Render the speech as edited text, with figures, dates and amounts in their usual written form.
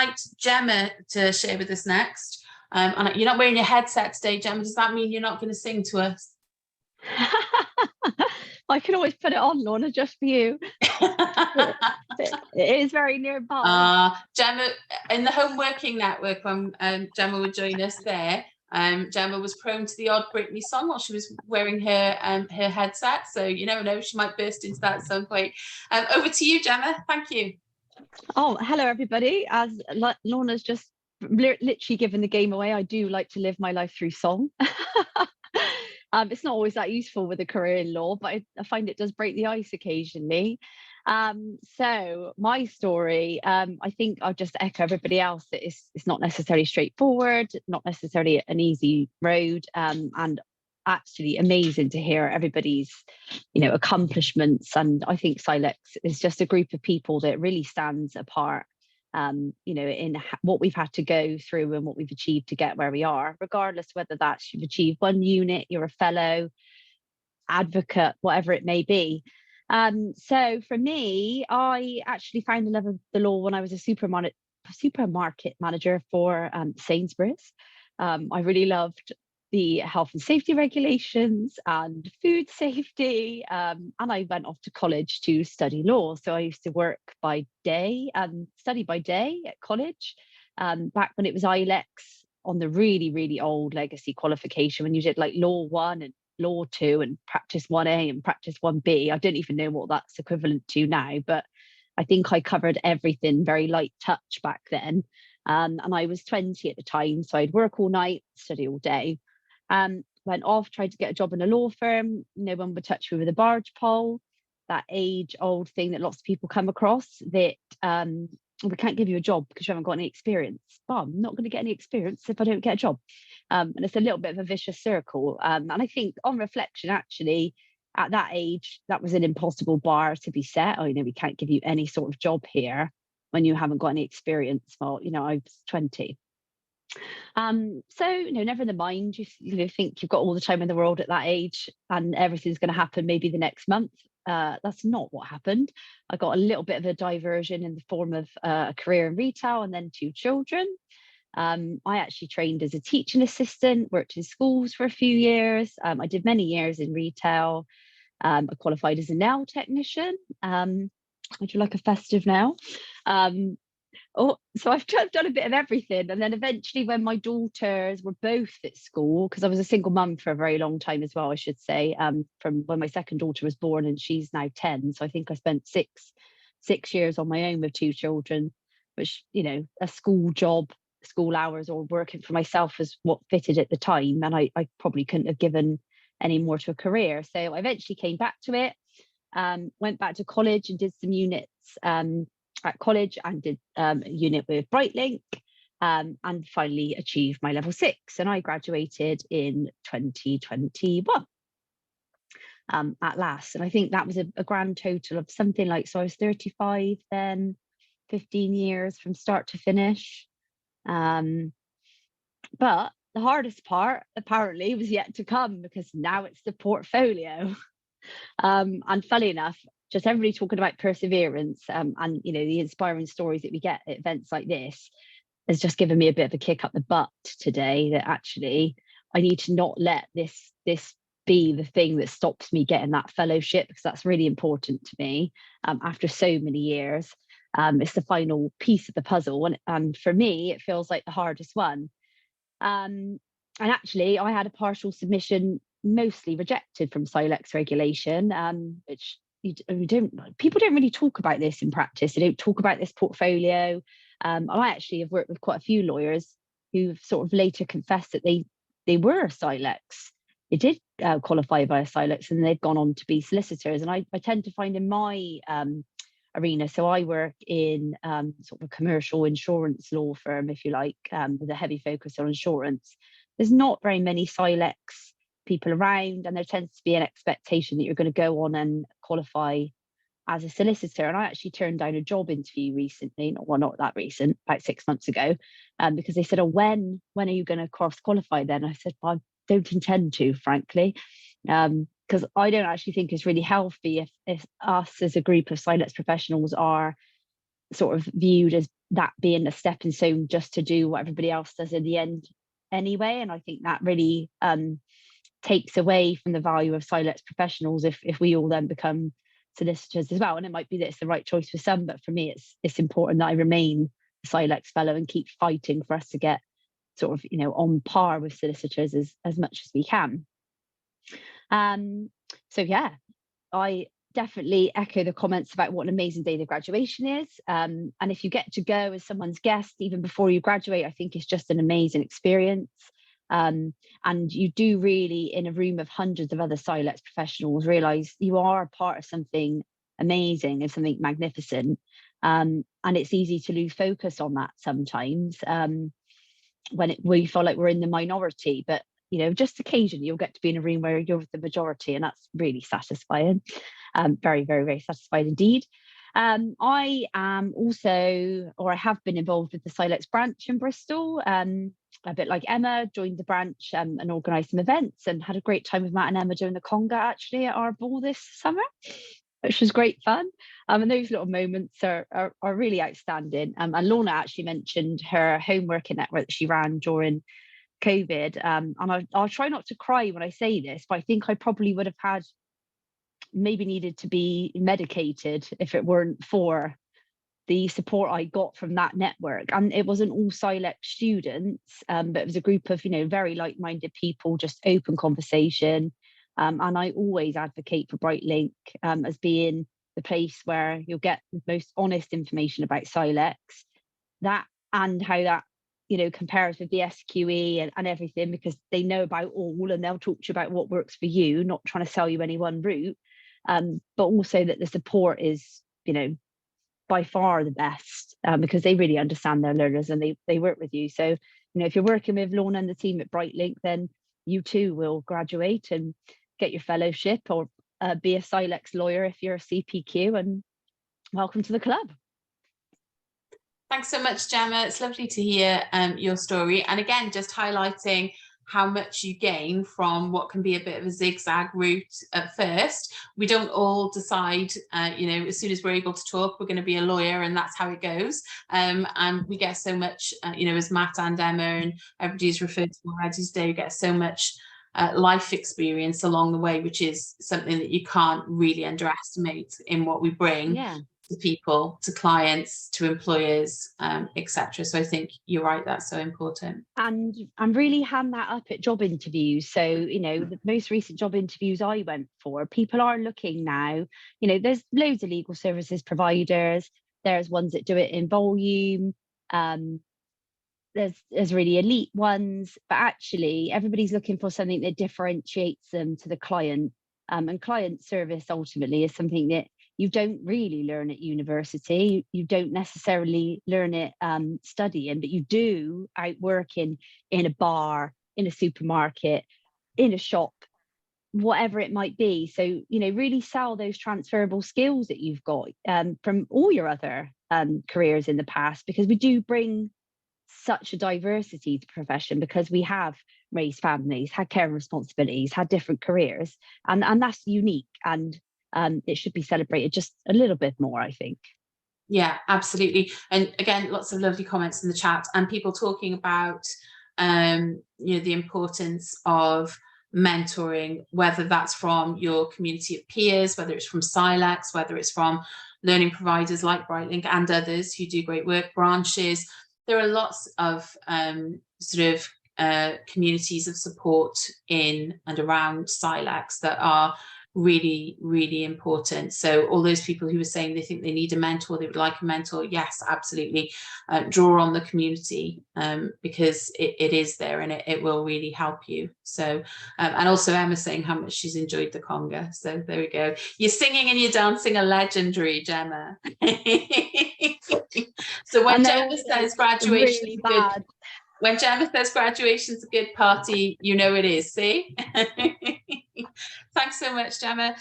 invite Gemma to share with us next. And you're not wearing your headset today, Gemma. Does that mean you're not going to sing to us? I can always put it on, Lorna, just for you. It is very nearby. Gemma, in the home working network, when Gemma would join us there, Gemma was prone to the odd Britney song while she was wearing her headset. So you never know, she might burst into that at some point. Over to you, Gemma. Thank you. Oh, hello, everybody. As Lorna's just literally given the game away, I do like to live my life through song. It's not always that useful with a career in law, but I find it does break the ice occasionally. So my story, I think I'll just echo everybody else that it's not necessarily straightforward, not necessarily an easy road, and actually amazing to hear everybody's, accomplishments. And I think Silex is just a group of people that really stands apart, in what we've had to go through and what we've achieved to get where we are, regardless whether that's you've achieved one unit, you're a fellow, advocate, whatever it may be. So for me, I actually found the love of the law when I was a supermarket manager for Sainsbury's. I really loved the health and safety regulations and food safety. And I went off to college to study law. So I used to work by day and study by day at college. Back when it was ILEX on the really, really old legacy qualification, when you did like Law 1 and Law 2 and Practice 1A and Practice 1B. I don't even know what that's equivalent to now, but I think I covered everything very light touch back then. And I was 20 at the time. So I'd work all night, study all day. Went off, tried to get a job in a law firm. No one would touch me with a barge pole. That age-old thing that lots of people come across, that we can't give you a job because you haven't got any experience. Well, I'm not going to get any experience if I don't get a job. And it's a little bit of a vicious circle. And I think on reflection, actually, at that age, that was an impossible bar to be set. We can't give you any sort of job here when you haven't got any experience. Well, I was 20. So never mind, you think you've got all the time in the world at that age and everything's going to happen maybe the next month. That's not what happened. I got a little bit of a diversion in the form of a career in retail and then 2 children. I actually trained as a teaching assistant, worked in schools for a few years. I did many years in retail. I qualified as a nail technician. Would you like a festive nail? So I've done a bit of everything. And then eventually when my daughters were both at school, because I was a single mum for a very long time as well, I should say, from when my second daughter was born, and she's now 10. So I think I spent six years on my own with 2 children, which, a school job, school hours or working for myself was what fitted at the time. And I probably couldn't have given any more to a career. So I eventually came back to it, went back to college and did some units at college and did a unit with Brightlink, and finally achieved my level 6. And I graduated in 2021 at last. And I think that was a grand total of something like, so I was 35 then, 15 years from start to finish. But the hardest part apparently was yet to come, because now it's the portfolio. And funny enough, just everybody talking about perseverance, and the inspiring stories that we get at events like this has just given me a bit of a kick up the butt today, that actually I need to not let this be the thing that stops me getting that fellowship, because that's really important to me. After so many years, it's the final piece of the puzzle, and for me it feels like the hardest one. And actually I had a partial submission mostly rejected from Silex regulation, which people don't really talk about this in practice. They don't talk about this portfolio. I actually have worked with quite a few lawyers who've sort of later confessed that they were Silex. They did qualify via Silex, and they've gone on to be solicitors. And I tend to find in my arena, so I work in sort of a commercial insurance law firm, if you like, with a heavy focus on insurance. There's not very many Silex people around, and there tends to be an expectation that you're going to go on and qualify as a solicitor. And I actually turned down a job interview recently, not that recent, about 6 months ago, because they said, oh, when are you going to cross qualify then? I said, well, I don't intend to, frankly, because I don't actually think it's really healthy if us as a group of Silex professionals are sort of viewed as that being a stepping stone just to do what everybody else does in the end anyway. And I think that really takes away from the value of Silex professionals if we all then become solicitors as well. And it might be that it's the right choice for some, but for me it's important that I remain a Silex fellow and keep fighting for us to get sort of, you know, on par with solicitors as much as we can. So yeah, I definitely echo the comments about what an amazing day the graduation is. And if you get to go as someone's guest even before you graduate, I think it's just an amazing experience. And you do really, in a room of hundreds of other Silex professionals, realise you are a part of something amazing and something magnificent. And it's easy to lose focus on that sometimes when we feel like we're in the minority. But you know, just occasionally you'll get to be in a room where you're with the majority, and that's really satisfying. Very, very, very satisfied indeed. I am also, or I have been involved with the Silex branch in Bristol, a bit like Emma, joined the branch and organised some events and had a great time with Matt and Emma doing the conga actually at our ball this summer, which was great fun. And those little moments are really outstanding. And Lorna actually mentioned her home working network that she ran during COVID. And I'll try not to cry when I say this, but I think I probably would have had maybe needed to be medicated if it weren't for the support I got from that network. And it wasn't all Silex students, but it was a group of, you know, very like-minded people, just open conversation. And I always advocate for Brightlink as being the place where you'll get the most honest information about Silex, that and how that, you know, compares with the SQE and everything, because they know about all and they'll talk to you about what works for you, not trying to sell you any one route. But also that the support is, you know, by far the best because they really understand their learners and they work with you. So, you know, if you're working with Lorna and the team at Brightlink, then you too will graduate and get your fellowship or be a Silex lawyer if you're a CPQ, and welcome to the club. Thanks so much, Gemma. It's lovely to hear your story. And again, just highlighting how much you gain from what can be a bit of a zigzag route at first. We don't all decide, you know, as soon as we're able to talk, we're going to be a lawyer and that's how it goes. And we get so much, you know, as Matt and Emma and everybody's referred to already today, you get so much life experience along the way, which is something that you can't really underestimate in what we bring. Yeah. To people, to clients, to employers, etc. So I think you're right, that's so important. And really hand that up at job interviews. So, you know, the most recent job interviews I went for, people are looking now, you know, there's loads of legal services providers, there's ones that do it in volume, there's really elite ones, but actually everybody's looking for something that differentiates them to the client. And client service ultimately is something that you don't really learn at university. You don't necessarily learn it studying, but you do out working in a bar, in a supermarket, in a shop, whatever it might be. So, you know, really sell those transferable skills that you've got from all your other careers in the past, because we do bring such a diversity to the profession, because we have raised families, had care and responsibilities, had different careers, and that's unique, and it should be celebrated just a little bit more, I think. Yeah, absolutely. And again, lots of lovely comments in the chat and people talking about you know, the importance of mentoring, whether that's from your community of peers, whether it's from Silex, whether it's from learning providers like Brightlink and others who do great work, branches. There are lots of sort of communities of support in and around Silex that are really, really important. So all those people who were saying they think they need a mentor, they would like a mentor, yes, absolutely. Draw on the community because it is there and it will really help you. So, and also Emma saying how much she's enjoyed the conga. So there we go. Your singing and your dancing are legendary, Gemma. So when Gemma says graduation is good, when Gemma says graduation's a good party, you know it is, see? Thanks so much, Gemma.